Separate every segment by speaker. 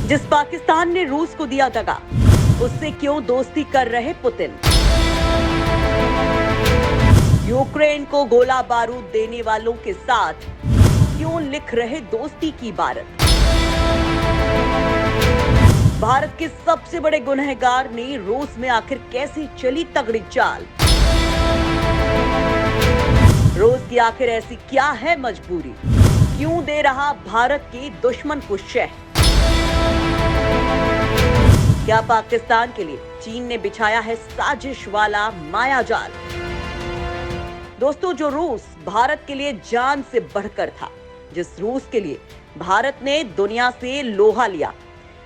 Speaker 1: जिस पाकिस्तान ने रूस को दिया दगा, उससे क्यों दोस्ती कर रहे पुतिन? यूक्रेन को गोला बारूद देने वालों के साथ क्यों लिख रहे दोस्ती की इबारत? भारत के सबसे बड़े गुनहगार ने रूस में आखिर कैसे चली तगड़ी चाल? रूस की आखिर ऐसी क्या है मजबूरी? क्यों दे रहा भारत के दुश्मन को शह? क्या पाकिस्तान के लिए चीन ने बिछाया है साजिश वाला माया जाल? दोस्तों, जो रूस भारत के लिए जान से बढ़कर था, जिस रूस के लिए भारत ने दुनिया से लोहा लिया,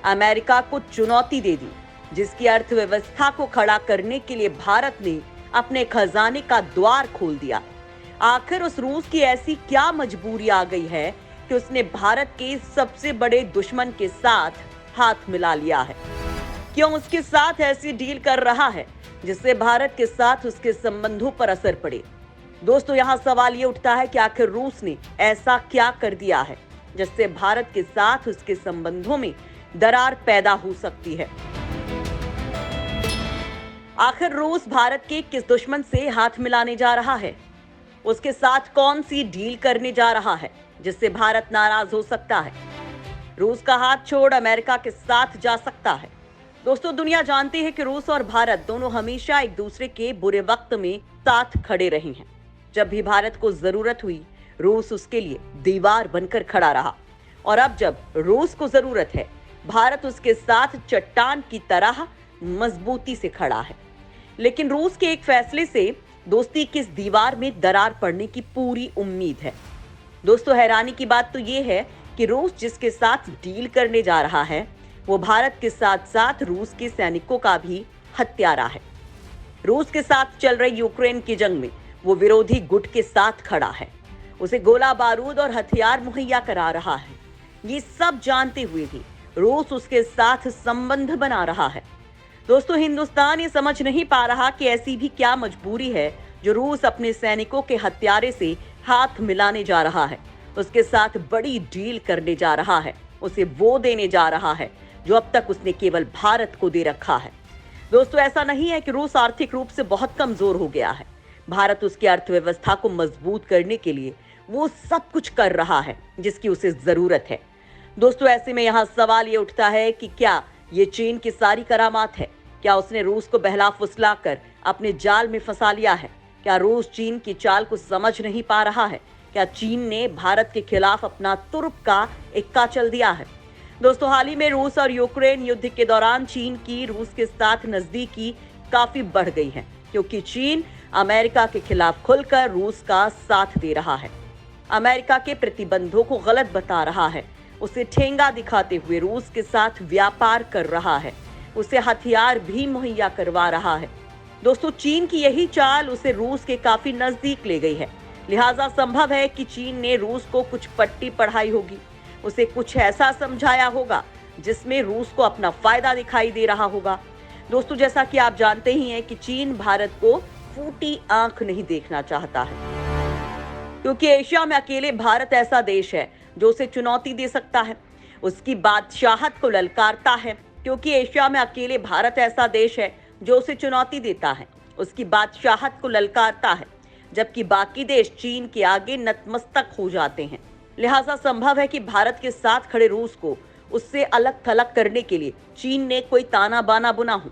Speaker 1: अमेरिका को चुनौती दे दी, जिसकी अर्थव्यवस्था को खड़ा करने के लिए भारत ने अपने खजाने का द्वार खोल दिया, आखिर उस रूस की ऐसी क्या मजबूरी आ गई है कि उसने भारत के सबसे बड़े दुश्मन के साथ हाथ मिला लिया है? क्यों उसके साथ ऐसी डील कर रहा है जिससे भारत के साथ उसके संबंधों पर असर पड़े? दोस्तों, यहाँ सवाल ये उठता है कि आखिर रूस ने ऐसा क्या कर दिया है जिससे भारत के साथ उसके संबंधों में दरार पैदा हो सकती है? आखिर रूस भारत के किस दुश्मन से हाथ मिलाने जा रहा है? उसके साथ कौन सी डील करने जा रहा है जिससे भारत नाराज हो सकता है? रूस का हाथ छोड़ अमेरिका के साथ जा सकता है? दोस्तों, दुनिया जानती है कि रूस और भारत दोनों हमेशा एक दूसरे के बुरे वक्त में साथ खड़े रहे हैं। जब भी भारत को जरूरत हुई, रूस उसके लिए दीवार बनकर खड़ा रहा, और अब जब रूस को जरूरत है, भारत उसके साथ चट्टान की तरह मजबूती से खड़ा है। लेकिन रूस के एक फैसले से दोस्ती की इस दीवार में दरार पड़ने की पूरी उम्मीद है। दोस्तों, हैरानी की बात तो ये है कि रूस जिसके साथ डील करने जा रहा है, वो भारत के साथ साथ रूस के सैनिकों का भी हत्यारा है। रूस के साथ चल रही यूक्रेन की जंग में वो विरोधी गुट के साथ खड़ा है, उसे गोला बारूद और हथियार मुहैया करा रहा है। ये सब जानते हुए भी रूस उसके साथ संबंध बना रहा है। दोस्तों, हिंदुस्तान ये समझ नहीं पा रहा कि ऐसी भी क्या मजबूरी है जो रूस अपने सैनिकों के हत्यारे से हाथ मिलाने जा रहा है, उसके साथ बड़ी डील करने जा रहा है, उसे वो देने जा रहा है जो अब तक उसने केवल भारत को दे रखा है। दोस्तों, ऐसा नहीं है कि रूस आर्थिक रूप से बहुत कमजोर हो गया है। भारत उसकी अर्थव्यवस्था को मजबूत करने के लिए वो सब कुछ कर रहा है जिसकी उसे जरूरत है। दोस्तों, ऐसे में यहाँ सवाल ये उठता है कि क्या ये चीन की सारी करामात है? क्या उसने रूस को बहला फुसला कर अपने जाल में फंसा लिया है? क्या रूस चीन की चाल को समझ नहीं पा रहा है? क्या चीन ने भारत के खिलाफ अपना तुर्क का इक्का चल दिया है? दोस्तों, हाल ही में रूस और यूक्रेन युद्ध के दौरान चीन की रूस के साथ नजदीकी काफी बढ़ गई है, क्योंकि चीन अमेरिका के खिलाफ खुलकर रूस का साथ दे रहा है, अमेरिका के प्रतिबंधों को गलत बता रहा है, उसे ठेंगा दिखाते हुए रूस के साथ व्यापार कर रहा है, उसे हथियार भी मुहैया करवा रहा है। दोस्तों, चीन की यही चाल उसे रूस के काफी नजदीक ले गई है। लिहाजा संभव है कि चीन ने रूस को कुछ पट्टी पढ़ाई होगी, उसे कुछ ऐसा समझाया होगा जिसमें रूस को अपना फायदा दिखाई दे रहा होगा। दोस्तों, जैसा कि आप जानते ही हैं कि चीन भारत को फूटी आंख नहीं देखना चाहता है, क्योंकि एशिया में अकेले भारत ऐसा देश है जो उसे चुनौती दे सकता है, उसकी बादशाहत को ललकारता है, क्योंकि एशिया में अकेले भारत ऐसा देश है जो उसे चुनौती देता है, उसकी बादशाहत को ललकारता है, जबकि बाकी देश चीन के आगे नतमस्तक हो जाते हैं। लिहाजा संभव है कि भारत के साथ खड़े रूस को उससे अलग थलग करने के लिए चीन ने कोई ताना बाना बुना हो।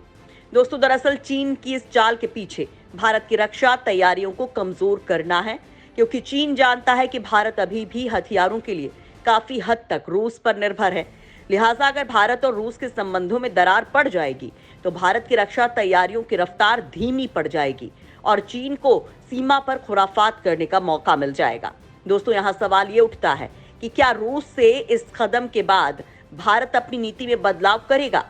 Speaker 1: दोस्तों, दरअसल चीन की इस चाल के पीछे भारत की रक्षा तैयारियों को कमजोर करना है, क्योंकि चीन जानता है कि भारत अभी भी हथियारों के लिए काफी हद तक रूस पर निर्भर है। लिहाजा अगर भारत और रूस के संबंधों में दरार पड़ जाएगी तो भारत की रक्षा तैयारियों की रफ्तार धीमी पड़ जाएगी और चीन को सीमा पर खुराफात करने का मौका मिल जाएगा। दोस्तों, यहाँ सवाल ये उठता है कि क्या रूस से इस कदम के बाद भारत अपनी नीति में बदलाव करेगा?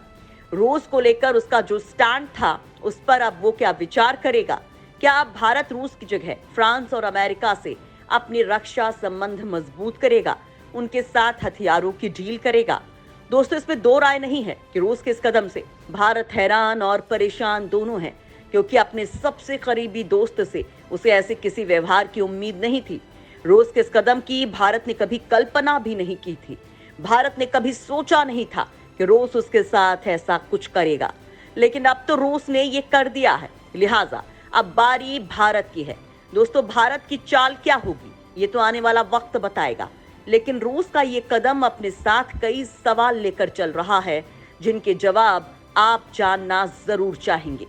Speaker 1: रूस को लेकर उसका जो स्टैंड था, उस पर अब वो क्या विचार करेगा? क्या अब भारत रूस की जगह फ्रांस और अमेरिका से अपनी रक्षा संबंध मजबूत करेगा, उनके साथ हथियारों की डील करेगा? दोस्तों, इसमें दो राय नहीं है कि रूस के इस कदम से भारत हैरान और परेशान दोनों है, क्योंकि अपने सबसे करीबी दोस्त से उसे ऐसे किसी व्यवहार की उम्मीद नहीं थी। रूस के इस कदम की भारत ने कभी कल्पना भी नहीं की थी। भारत ने कभी सोचा नहीं था कि रूस उसके साथ ऐसा कुछ करेगा, लेकिन अब तो रूस ने ये कर दिया है, लिहाजा अब बारी भारत की है। दोस्तों, भारत की चाल क्या होगी ये तो आने वाला वक्त बताएगा, लेकिन रूस का ये कदम अपने साथ कई सवाल लेकर चल रहा है, जिनके जवाब आप जानना जरूर चाहेंगे।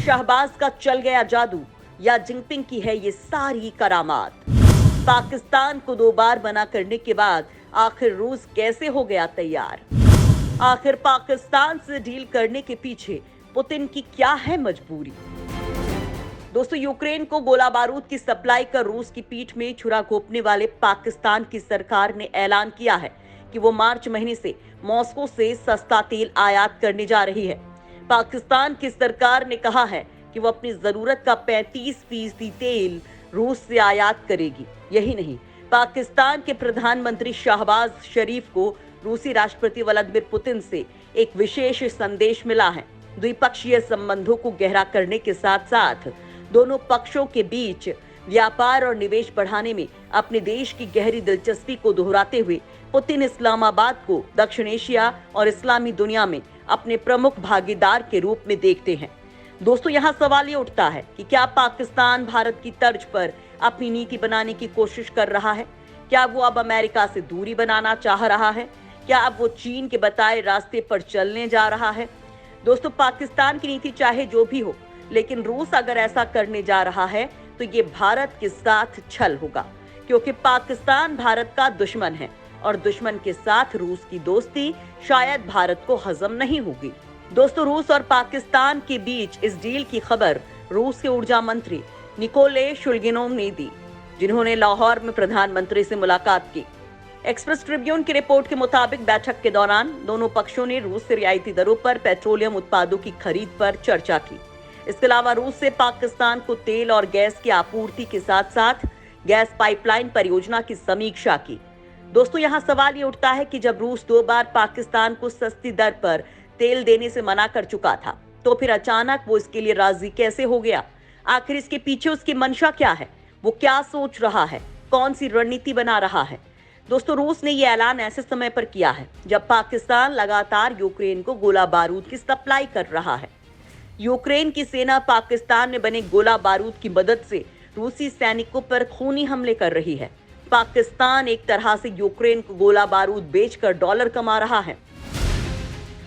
Speaker 1: शहबाज का चल गया जादू या जिनपिंग की है ये सारी करामात? पाकिस्तान को 2 बार मना करने के बाद आखिर रूस कैसे हो गया तैयार? आखिर पाकिस्तान से डील करने के पीछे पुतिन की क्या है मजबूरी? दोस्तों, यूक्रेन को गोला बारूद की सप्लाई कर रूस की पीठ में छुरा घोंपने वाले पाकिस्तान की सरकार ने ऐलान किया है कि वो मार्च महीने से मॉस्को से सस्ता तेल आयात करने जा रही है। पाकिस्तान की सरकार ने कहा है कि वो अपनी जरूरत का 35% तेल रूस से आयात करेगी। यही नहीं, पाकिस्तान के प्रधानमंत्री शहबाज शरीफ को रूसी राष्ट्रपति व्लादिमीर पुतिन से एक विशेष संदेश मिला है। द्विपक्षीय संबंधों को गहरा करने के साथ साथ दोनों पक्षों के बीच व्यापार और निवेश बढ़ाने में अपने देश की गहरी दिलचस्पी को दोहराते हुए पुतिन इस्लामाबाद को दक्षिण एशिया और इस्लामी दुनिया में अपने प्रमुख भागीदार के रूप में देखते हैं। दोस्तों, यहाँ सवाल ये उठता है कि क्या पाकिस्तान भारत की तर्ज पर अपनी नीति बनाने की कोशिश कर रहा है? क्या वो अब अमेरिका से दूरी बनाना चाह रहा है? क्या अब वो चीन के बताए रास्ते पर चलने जा रहा है? दोस्तों, पाकिस्तान की नीति चाहे जो भी हो, लेकिन रूस अगर ऐसा करने जा रहा है तो ये भारत के साथ छल होगा, क्योंकि पाकिस्तान भारत का दुश्मन है और दुश्मन के साथ रूस की दोस्ती शायद भारत को हजम नहीं होगी। दोस्तों, रूस और पाकिस्तान के बीच इस डील की खबर रूस के ऊर्जा मंत्री निकोले शुल्गिनोव ने दी, जिन्होंने लाहौर में प्रधानमंत्री से मुलाकात की। एक्सप्रेस ट्रिब्यून की रिपोर्ट के मुताबिक बैठक के दौरान दोनों पक्षों ने रूस से रियायती दरों पर पेट्रोलियम उत्पादों की खरीद पर चर्चा की। इसके अलावा रूस से पाकिस्तान को तेल और गैस की आपूर्ति के साथ साथ गैस पाइपलाइन परियोजना की समीक्षा की। दोस्तों, यहाँ सवाल ये उठता है कि जब रूस 2 बार पाकिस्तान को सस्ती दर पर तेल देने से मना कर चुका था, तो फिर अचानक वो इसके लिए राजी कैसे हो गया? आखिर इसके पीछे उसकी मंशा क्या है? वो क्या सोच रहा है? कौन सी रणनीति बना रहा है? दोस्तों, रूस ने ये ऐलान ऐसे समय पर किया है जब पाकिस्तान लगातार यूक्रेन को गोला बारूद की सप्लाई कर रहा है। यूक्रेन की सेना पाकिस्तान में बने गोला बारूद की मदद से रूसी सैनिकों पर खूनी हमले कर रही है। पाकिस्तान एक तरह से यूक्रेन को गोला बारूद बेचकर डॉलर कमा रहा है।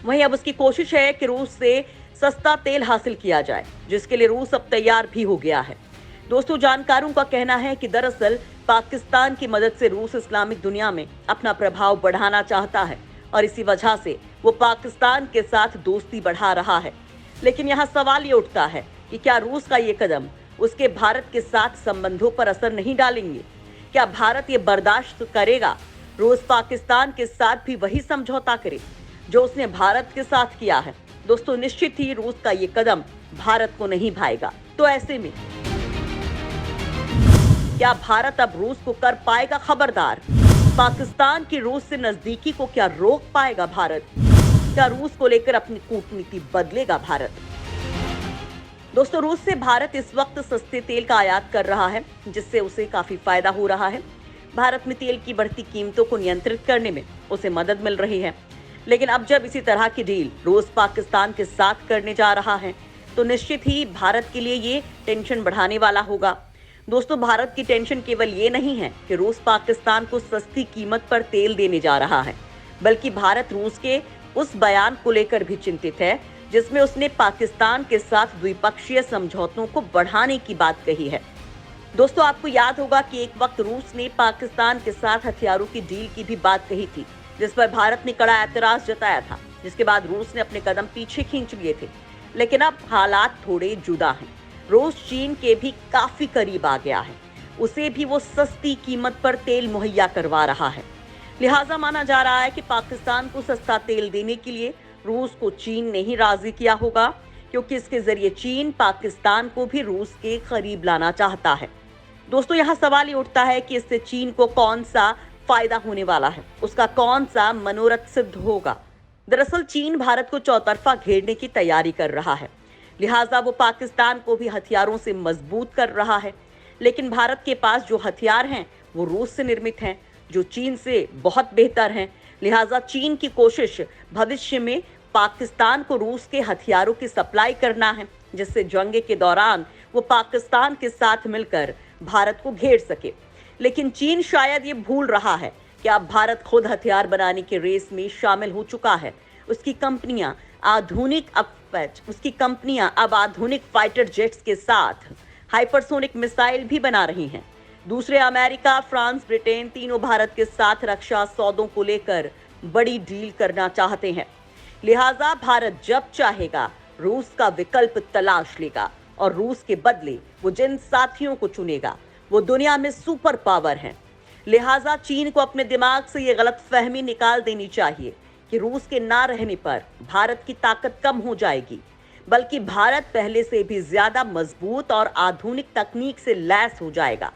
Speaker 1: वहीं अब उसकी कोशिश है कि रूस से सस्ता तेल हासिल किया जाए, जिसके लिए रूस अब तैयार भी हो गया है। दोस्तों, जानकारों का कहना है कि दरअसल पाकिस्तान की मदद से रूस इस्लामिक दुनिया में अपना प्रभाव बढ़ाना चाहता है और इसी वजह से वो पाकिस्तान के साथ दोस्ती बढ़ा रहा है। लेकिन यहाँ सवाल ये उठता है कि क्या रूस का ये कदम उसके भारत के साथ संबंधों पर असर नहीं डालेंगे? क्या भारत ये बर्दाश्त करेगा रूस पाकिस्तान के साथ भी वही समझौता करे जो उसने भारत के साथ किया है? दोस्तों, निश्चित ही रूस का ये कदम भारत को नहीं भाएगा। तो ऐसे में क्या भारत अब रूस को कर पाएगा खबरदार? पाकिस्तान की रूस से नजदीकी को क्या रोक पाएगा भारत? क्या रूस को लेकर अपनी कूटनीति बदलेगा भारत? दोस्तों, रूस से भारत इस वक्त सस्ते तेल का आयात कर रहा है, जिससे उसे काफी फायदा हो रहा है। भारत में तेल की बढ़ती कीमतों को नियंत्रित करने में उसे मदद मिल रही है। लेकिन अब जब इसी तरह की डील रूस पाकिस्तान के साथ करने जा रहा है, तो निश्चित ही भारत के लिए ये टेंशन बढ़ाने वाला होगा। दोस्तों, भारत की टेंशन केवल ये नहीं है कि रूस पाकिस्तान को सस्ती कीमत पर तेल देने जा रहा है, बल्कि भारत रूस के उस बयान को लेकर भी चिंतित है जिसमें उसने पाकिस्तान के साथ द्विपक्षीय समझौतों को बढ़ाने की बात कही है। दोस्तों, आपको याद होगा कि एक वक्त रूस ने पाकिस्तान के साथ हथियारों की डील की भी बात कही थी, जिस पर भारत ने कड़ा ऐतराज जताया था, जिसके बाद रूस ने अपने कदम पीछे खींच लिए थे। लेकिन अब हालात थोड़े जुदा हैं। रूस चीन के भी काफी करीब आ गया है, उसे भी वो सस्ती कीमत पर तेल मुहैया करवा रहा है। लिहाजा माना जा रहा है कि पाकिस्तान को सस्ता तेल देने के लिए रूस को चीन ने ही राजी किया होगा, क्योंकि इसके जरिए चीन पाकिस्तान को भी रूस के करीब लाना चाहता है। दोस्तों, यहाँ सवाल ये उठता है कि इससे चीन को कौन सा फायदा होने वाला है, उसका कौन सा मनोरथ सिद्ध होगा। दरअसल चीन भारत को चौतरफा घेरने की तैयारी कर रहा है, लिहाजा वो पाकिस्तान को भी हथियारों से मजबूत कर रहा है। लेकिन भारत के पास जो हथियार हैं वो रूस से निर्मित हैं, जो चीन से बहुत बेहतर हैं। लिहाजा चीन की कोशिश भविष्य में पाकिस्तान को रूस के हथियारों की सप्लाई करना है, जिससे जंग के दौरान वो पाकिस्तान के साथ मिलकर भारत को घेर सके। लेकिन चीन शायद ये भूल रहा है कि अब भारत खुद हथियार बनाने की रेस में शामिल हो चुका है। उसकी कंपनियां अब आधुनिक फाइटर जेट्स के साथ हाइपरसोनिक मिसाइल भी बना रही हैं। दूसरे अमेरिका, फ्रांस, ब्रिटेन तीनों भारत के साथ रक्षा सौदों को लेकर बड़ी डील करना चाहते हैं। लिहाजा भारत जब चाहेगा रूस का विकल्प तलाश लेगा और रूस के बदले वो जिन साथियों को चुनेगा वो दुनिया में सुपर पावर हैं। लिहाजा चीन को अपने दिमाग से ये गलतफहमी निकाल देनी चाहिए कि रूस के ना रहने पर भारत की ताकत कम हो जाएगी, बल्कि भारत पहले से भी ज्यादा मजबूत और आधुनिक तकनीक से लैस हो जाएगा।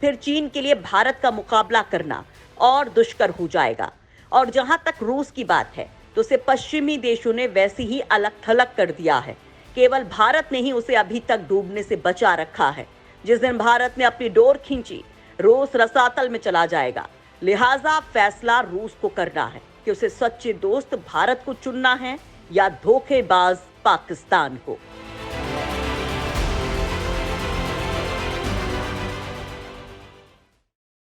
Speaker 1: फिर चीन के लिए भारत का मुकाबला करना और दुष्कर हो जाएगा। और जहां तक रूस की बात है तो उसे पश्चिमी देशों ने वैसे ही अलग थलग कर दिया है। केवल भारत ने ही उसे अभी तक डूबने से बचा रखा है। जिस दिन भारत ने अपनी डोर खींची, रूस रसातल में चला जाएगा। लिहाजा फैसला रूस को करना है कि उसे सच्चे दोस्त भारत को चुनना है या धोखेबाज पाकिस्तान को।